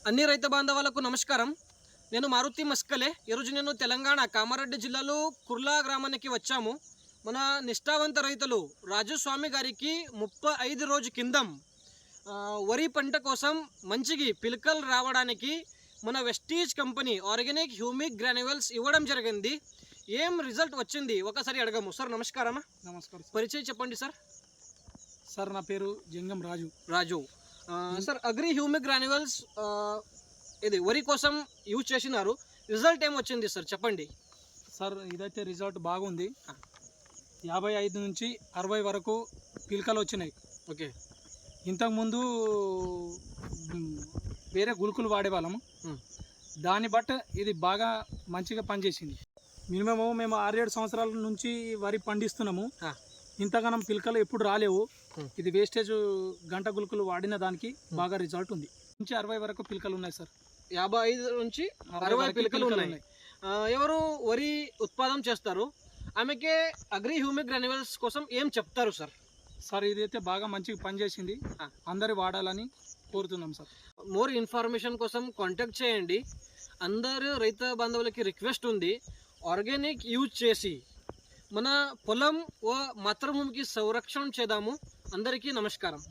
అన్ని రైతు బాంధవులకు నమస్కారం. నేను మారుతి మస్కలే. ఈరోజు నేను తెలంగాణ కామారెడ్డి జిల్లాలో కుర్లా గ్రామానికి వచ్చాము. మన నిష్ఠావంత రైతులు రాజస్వామి గారికి 35 రోజు కిందం వరి పంట కోసం మంచికి పిలకలు రావడానికి మన Vestige company organic humic granules ఇవ్వడం జరిగింది. ఏం రిజల్ట్ వచ్చింది ఒకసారి అడగము. సార్ నమస్కారమా. నమస్కారం. పరిచయం చెప్పండి సార్. సార్ నా పేరు జంగం రాజు. సార్ అగ్రి హ్యూమిక్ గ్రాన్యువల్స్ ఇది వరి కోసం యూజ్ చేసినారు. రిజల్ట్ ఏమొచ్చింది సార్ చెప్పండి. సార్ ఇదైతే రిజల్ట్ బాగుంది. 55 నుంచి 60 వరకు పిలకలు వచ్చినాయి. ఓకే. ఇంతకుముందు వేరే గుళుకులు వాడేవాళ్ళము. దాన్ని బట్టి ఇది బాగా మంచిగా పనిచేసింది. మినిమము మేము 6-7 సంవత్సరాల నుంచి వరి పండిస్తున్నాము. ఇంతగానం పిలకలు ఎప్పుడు రాలేవు. ఇది వేస్టేజ్ గంట గుళుకులు వాడిన దానికి బాగా రిజల్ట్ ఉంది. నుంచి 60 వరకు పిలకలు ఉన్నాయి సార్. 55 నుంచి 60 పిలకలు ఉన్నాయి. ఎవరు వరి ఉత్పాదన చేస్తారు ఆమెకే అగ్రి హ్యూమిక్ గ్రాన్యువల్స్ కోసం ఏం చెప్తారు సార్? సార్ ఇదైతే బాగా మంచిగా పనిచేసింది. అందరు వాడాలని కోరుతున్నాం సార్. మోర్ ఇన్ఫర్మేషన్ కోసం కాంటాక్ట్ చేయండి. అందరు రైతు బాంధవులకి రిక్వెస్ట్ ఉంది, ఆర్గానిక్ యూజ్ చేసి మన పొలం మాతృభూమికి సంరక్షణ చేద్దాము. అందరికీ నమస్కారం.